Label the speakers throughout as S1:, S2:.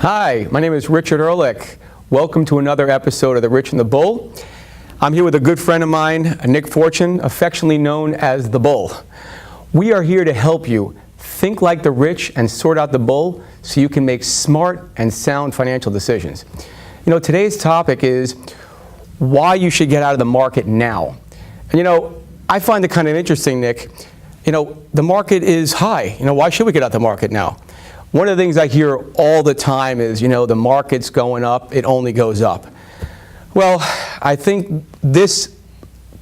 S1: Hi, my name is Richard Ehrlich. Welcome to another episode of The Rich and the Bull. I'm here with a good friend of mine, Nick Fortune, affectionately known as The Bull. We are here to help you think like the rich and sort out the bull so you can make smart and sound financial decisions. You know, today's topic is why you should get out of the market now. And you know, I find it kind of interesting, Nick. You know, the market is high. You know, why should we get out of the market now? One of the things I hear all the time is, you know, the market's going up, it only goes up. Well, I think this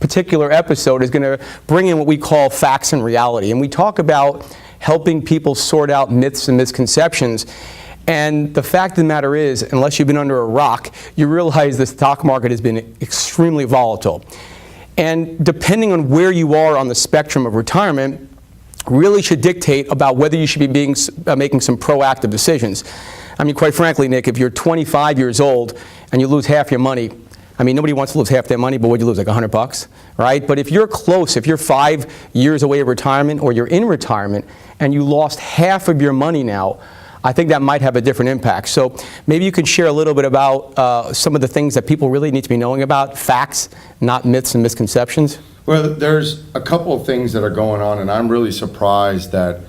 S1: particular episode is going to bring in what we call facts and reality. And we talk about helping people sort out myths and misconceptions. And the fact of the matter is, unless you've been under a rock, you realize the stock market has been extremely volatile. And depending on where you are on the spectrum of retirement, really should dictate about whether you should be making some proactive decisions. I mean, quite frankly, Nick, if you're 25 years old and you lose half your money, I mean, nobody wants to lose half their money, but what'd you lose, like $100, right? But if you're close, if you're 5 years away of retirement or you're in retirement and you lost half of your money now, I think that might have a different impact. So maybe you could share a little bit about some of the things that people really need to be knowing about, facts, not myths and misconceptions.
S2: Well, there's a couple of things that are going on, and I'm really surprised that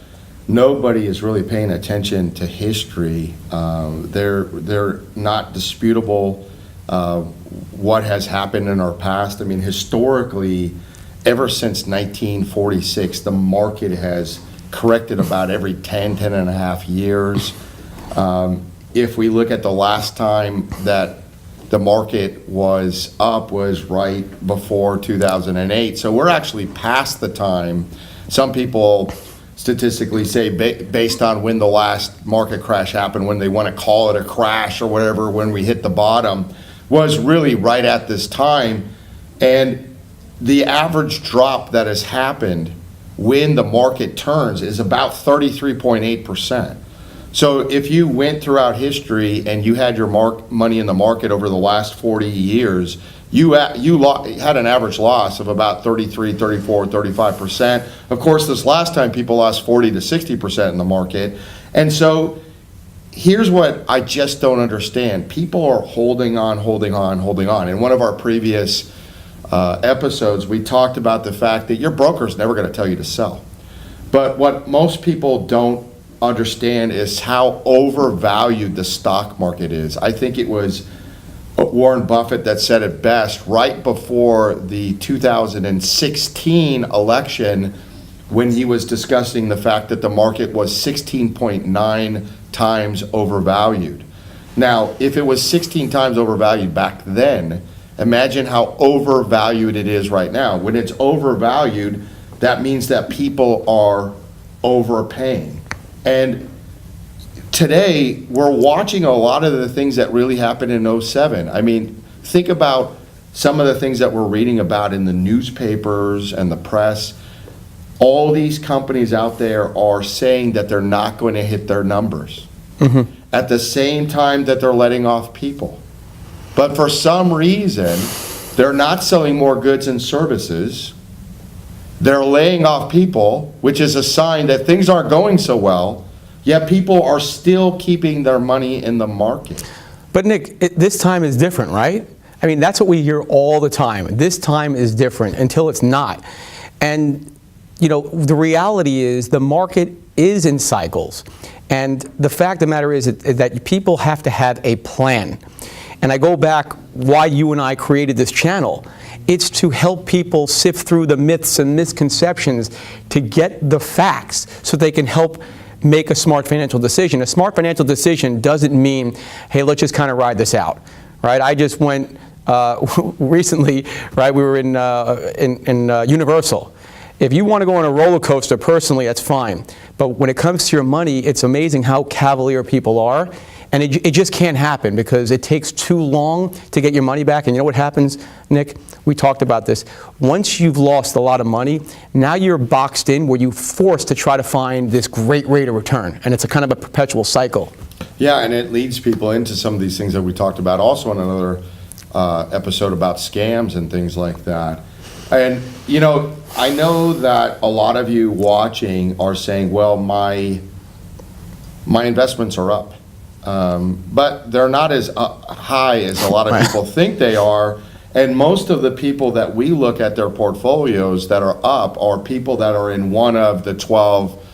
S2: nobody is really paying attention to history. They're not disputable what has happened in our past. I mean, historically, ever since 1946, the market has corrected about every 10 and a half years. If we look at the last time that the market was up was right before 2008. So we're actually past the time. Some people statistically say based on when the last market crash happened, when they want to call it a crash or whatever, when we hit the bottom, was really right at this time. And the average drop that has happened when the market turns is about 33.8%. So if you went throughout history and you had your money in the market over the last 40 years, you had an average loss of about 33, 34, 35%. Of course, this last time people lost 40 to 60% in the market. And so here's what I just don't understand. People are holding on. In one of our previous episodes, we talked about the fact that your broker's never going to tell you to sell. But what most people don't understand is how overvalued the stock market is. I think it was Warren Buffett that said it best right before the 2016 election when he was discussing the fact that the market was 16.9 times overvalued. Now, if it was 16 times overvalued back then, imagine how overvalued it is right now. When it's overvalued, that means that people are overpaying. And today, we're watching a lot of the things that really happened in 2007. I mean, think about some of the things that we're reading about in the newspapers and the press. All these companies out there are saying that they're not going to hit their numbers at the same time that they're letting off people. But for some reason, they're not selling more goods and services. They're laying off people, which is a sign that things aren't going so well, yet people are still keeping their money in the market.
S1: But Nick, this time is different, right? I mean, that's what we hear all the time. This time is different until it's not. And, you know, the reality is the market is in cycles. And the fact of the matter is that people have to have a plan. And I go back why you and I created this channel. It's to help people sift through the myths and misconceptions to get the facts so they can help make a smart financial decision. A smart financial decision doesn't mean, hey, let's just kind of ride this out, right? I just went recently, right, we were in Universal. If you want to go on a roller coaster personally, that's fine. But when it comes to your money, it's amazing how cavalier people are. And it just can't happen because it takes too long to get your money back. And you know what happens, Nick? We talked about this. Once you've lost a lot of money, now you're boxed in where you're forced to try to find this great rate of return. And it's a kind of a perpetual cycle.
S2: Yeah, and it leads people into some of these things that we talked about also in another episode about scams and things like that. And, you know, I know that a lot of you watching are saying, well, my investments are up. but they're not as high as a lot of people think they are. And most of the people that we look at their portfolios that are up are people that are in one of the 12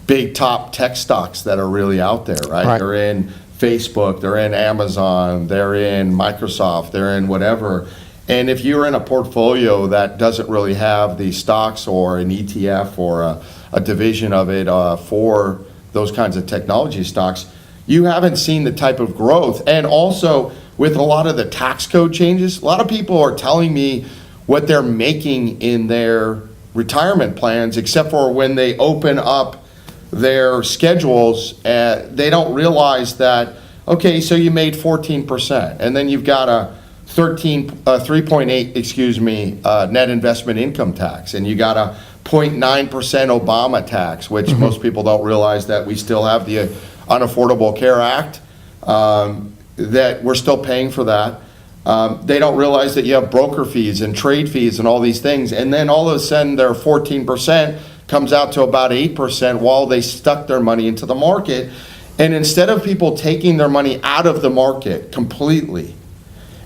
S2: big top tech stocks that are really out there, right? They're in Facebook, they're in Amazon, they're in Microsoft, they're in whatever. And if you're in a portfolio that doesn't really have these stocks or an ETF or a division of it for those kinds of technology stocks, you haven't seen the type of growth. And also with a lot of the tax code changes, a lot of people are telling me what they're making in their retirement plans, except for when they open up their schedules, they don't realize that, okay, so you made 14%, and then you've got a 3.8, net investment income tax, and you got a 0.9% Obama tax, which most people don't realize that we still have the Unaffordable Care Act, that we're still paying for that. They don't realize that you have broker fees and trade fees and all these things, and then all of a sudden their 14% comes out to about 8% while they stuck their money into the market. And instead of people taking their money out of the market completely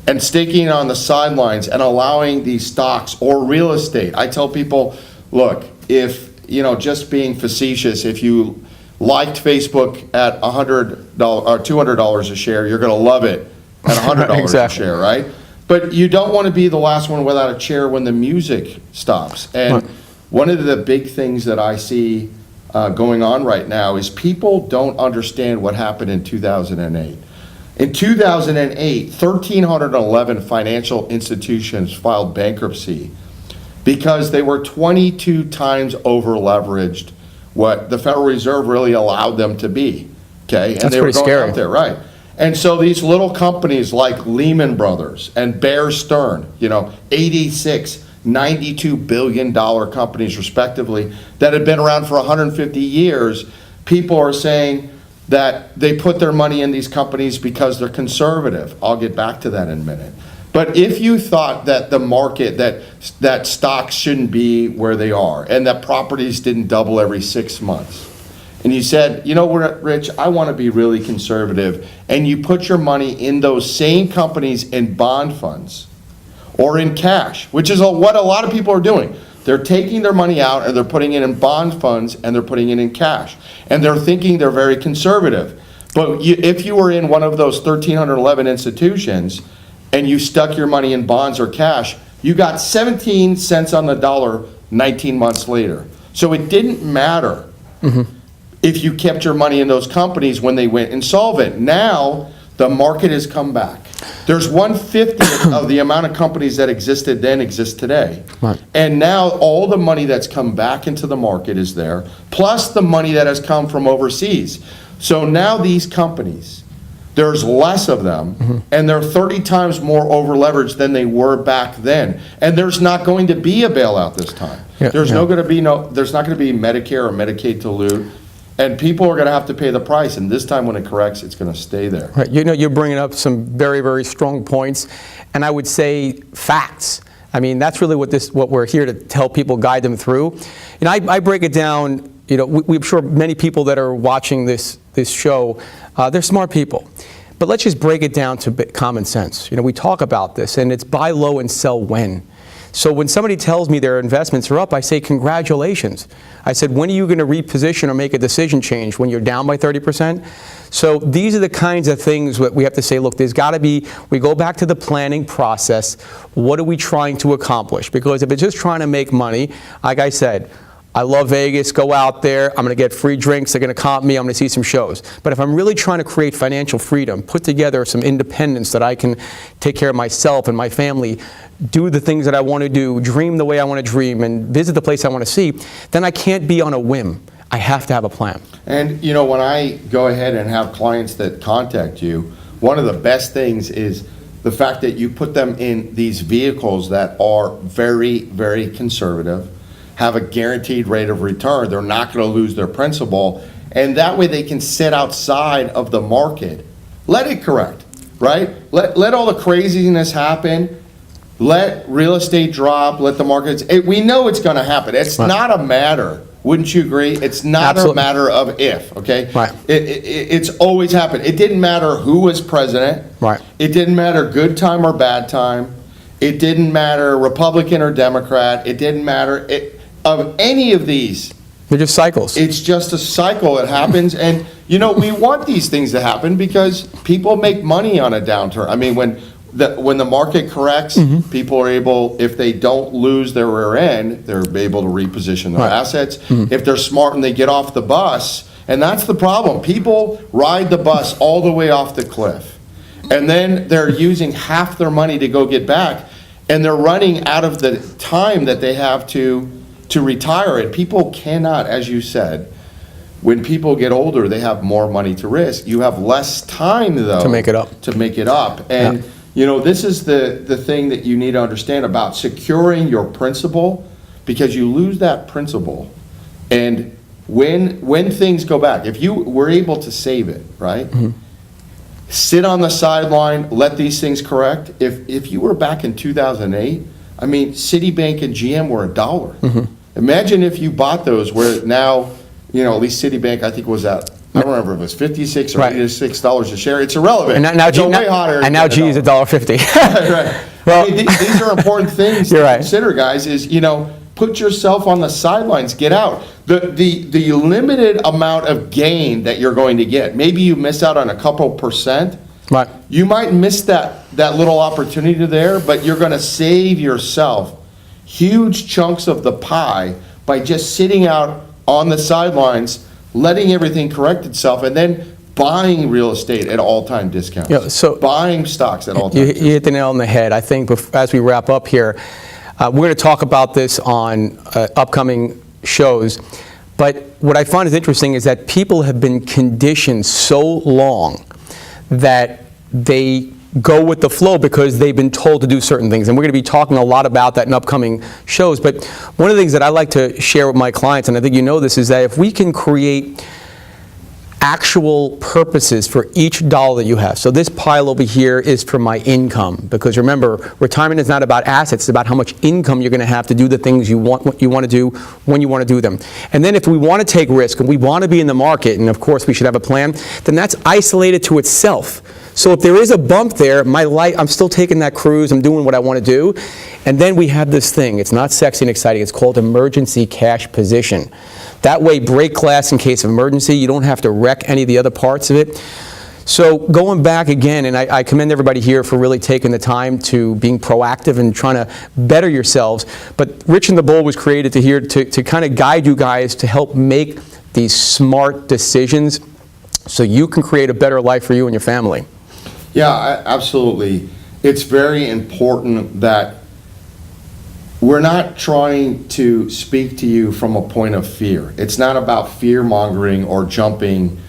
S2: and staking it on the sidelines and allowing these stocks or real estate, I tell people, look, if, just being facetious, if you liked Facebook at $100 or $200 a share, you're going to love it at $100
S1: Exactly.
S2: a share, right? But you don't want to be the last one without a chair when the music stops. And one of the big things that I see going on right now is people don't understand what happened in 2008. In 2008, 1,311 financial institutions filed bankruptcy because they were 22 times over leveraged what the Federal Reserve really allowed them to be. Okay, and
S1: That's
S2: they were
S1: pretty
S2: going
S1: scary.
S2: out there, right? And so these little companies like Lehman Brothers and Bear Stearns, 86, $92 billion companies respectively that had been around for 150 years, people are saying that they put their money in these companies because they're conservative. I'll get back to that in a minute. But if you thought that the market, that stocks shouldn't be where they are and that properties didn't double every 6 months, and you said, Rich, I want to be really conservative, and you put your money in those same companies in bond funds or in cash, which is what a lot of people are doing. They're taking their money out and they're putting it in bond funds and they're putting it in cash. And they're thinking they're very conservative. But if you were in one of those 1,311 institutions and you stuck your money in bonds or cash, you got 17 cents on the dollar 19 months later. So it didn't matter if you kept your money in those companies when they went insolvent. Now, the market has come back. There's 1/50 of the amount of companies that existed then exist today.
S1: Right.
S2: And now all the money that's come back into the market is there, plus the money that has come from overseas. So now these companies, there's less of them, and they're 30 times more over-leveraged than they were back then. And there's not going to be a bailout this time. There's not going to be Medicare or Medicaid to loot. And people are going to have to pay the price, and this time when it corrects, it's going to stay there.
S1: Right. You're bringing up some very, very strong points, and I would say facts. I mean, that's really what we're here to help people, guide them through. I break it down. I'm sure many people that are watching this show, they're smart people. But let's just break it down to common sense. We talk about this, and it's buy low and sell when. So when somebody tells me their investments are up, I say, congratulations. I said, when are you going to reposition or make a decision change? When you're down by 30%? So these are the kinds of things that we have to say, look, there's got to be, we go back to the planning process. What are we trying to accomplish? Because if it's just trying to make money, like I said, I love Vegas, go out there, I'm going to get free drinks, they're going to comp me, I'm going to see some shows. But if I'm really trying to create financial freedom, put together some independence that I can take care of myself and my family, do the things that I want to do, dream the way I want to dream, and visit the place I want to see, then I can't be on a whim. I have to have a plan.
S2: And when I go ahead and have clients that contact you, one of the best things is the fact that you put them in these vehicles that are very, very conservative, have a guaranteed rate of return. They're not going to lose their principal. And that way they can sit outside of the market. Let it correct, right? Let all the craziness happen. Let real estate drop. Let the markets. We know it's going to happen. It's not a matter Wouldn't you agree? It's not
S1: Absolutely.
S2: a matter of if, okay?
S1: Right.
S2: It's always happened. It didn't matter who was president.
S1: Right.
S2: It didn't matter good time or bad time. It didn't matter Republican or Democrat. It didn't matter of any of these.
S1: They're just cycles.
S2: It's just a cycle. It happens. And, you know, we want these things to happen because people make money on a downturn. I mean, when the market corrects, people are able, if they don't lose their rear end, they're able to reposition their
S1: Right.
S2: assets. If they're smart and they get off the bus, and that's the problem. People ride the bus all the way off the cliff. And then they're using half their money to go get back. And they're running out of the time that they have to retire. And people cannot, as you said, when people get older, they have more money to risk. You have less time, though.
S1: To make it up.
S2: To make it up. And, you know, this is the thing that you need to understand about securing your principal, because you lose that principal. And when things go back, if you were able to save it, right? Sit on the sideline, let these things correct. If you were back in 2008, I mean, Citibank and GM were $1. Imagine if you bought those where now, you know, at least Citibank, I think was at, I don't remember if it was $56 or
S1: Right.
S2: $86 a share. It's irrelevant.
S1: And now,
S2: It's way hotter
S1: and now
S2: than
S1: G is $1.50.
S2: Right.
S1: Well-
S2: I mean, these are important things
S1: You're
S2: to
S1: right.
S2: consider, guys, is, you know, put yourself on the sidelines, get out. The limited amount of gain that you're going to get, maybe you miss out on a couple percent.
S1: Right.
S2: You might miss that little opportunity there, but you're going to save yourself huge chunks of the pie by just sitting out on the sidelines, letting everything correct itself, and then buying real estate at all-time discounts.
S1: Yeah, so-
S2: buying stocks at all-time
S1: You
S2: discounts.
S1: hit the nail on the head. I think as we wrap up here, we're going to talk about this on upcoming shows. But what I find is interesting is that people have been conditioned so long that they go with the flow because they've been told to do certain things. And we're going to be talking a lot about that in upcoming shows. But one of the things that I like to share with my clients, and I think you know this, is that if we can create actual purposes for each dollar that you have. So this pile over here is for my income, because remember, retirement is not about assets, it's about how much income you're going to have to do the things you want to do when you want to do them. And then if we want to take risk and we want to be in the market, and of course we should have a plan, then that's isolated to itself. So if there is a bump there, my life, I'm still taking that cruise, I'm doing what I want to do. And then we have this thing, it's not sexy and exciting, it's called emergency cash position. That way, break glass in case of emergency, you don't have to wreck any of the other parts of it. So going back again, and I commend everybody here for really taking the time to being proactive and trying to better yourselves. But Rich and the Bull was created to kind of guide you guys to help make these smart decisions so you can create a better life for you and your family.
S2: Yeah, absolutely. It's very important that we're not trying to speak to you from a point of fear. It's not about fear-mongering or jumping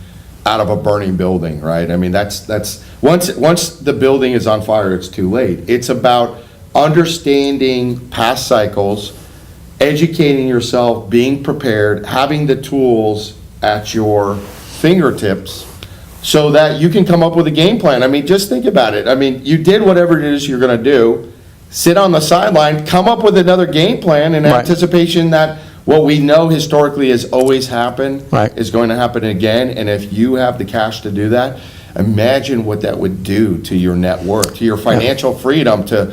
S2: out of a burning building, right? I mean, that's once the building is on fire, it's too late. It's about understanding past cycles, educating yourself, being prepared, having the tools at your fingertips so that you can come up with a game plan. I mean, just think about it. I mean, you did whatever it is you're going to do. Sit on the sideline, come up with another game plan in
S1: Right.
S2: anticipation that what we know historically has always happened
S1: Right.
S2: is going to happen again. And if you have the cash to do that, imagine what that would do to your net worth, to your financial freedom to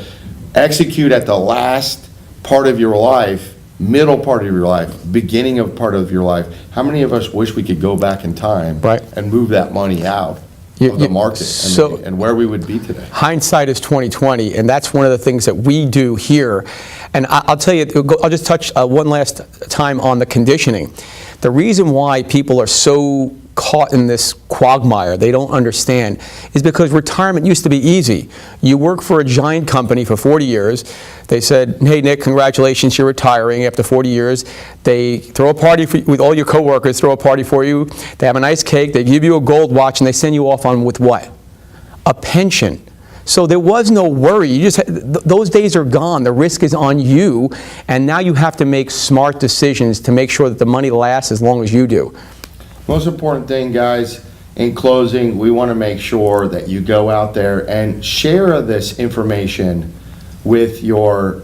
S2: execute at the last part of your life, middle part of your life, beginning of part of your life. How many of us wish we could go back in time
S1: Right.
S2: and move that money out of the market and where we would be today?
S1: Hindsight is 20/20, and that's one of the things that we do here. And I'll tell you, I'll just touch one last time on the conditioning. The reason why people are so caught in this quagmire, they don't understand, is because retirement used to be easy. You work for a giant company for 40 years. They said, hey, Nick, congratulations, you're retiring after 40 years. They throw a party with all your coworkers, throw a party for you. They have a nice cake. They give you a gold watch, and they send you off on with what? A pension. So there was no worry. You just those days are gone. The risk is on you, and now you have to make smart decisions to make sure that the money lasts as long as you do.
S2: Most important thing, guys, in closing, we want to make sure that you go out there and share this information with your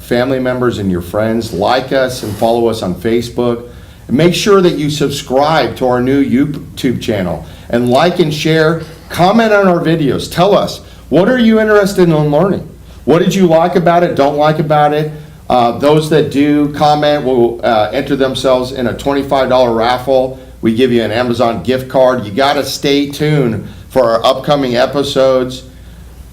S2: family members and your friends. Like us and follow us on Facebook. Make sure that you subscribe to our new YouTube channel and like and share. Comment on our videos. Tell us, what are you interested in learning? What did you like about it, don't like about it? Those that do comment will enter themselves in a $25 raffle. We give you an Amazon gift card. You got to stay tuned for our upcoming episodes.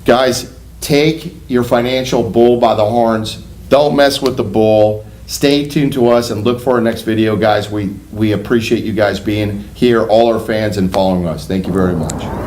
S2: Guys, take your financial bull by the horns. Don't mess with the bull. Stay tuned to us and look for our next video, guys. We appreciate you guys being here, all our fans, and following us. Thank you very much.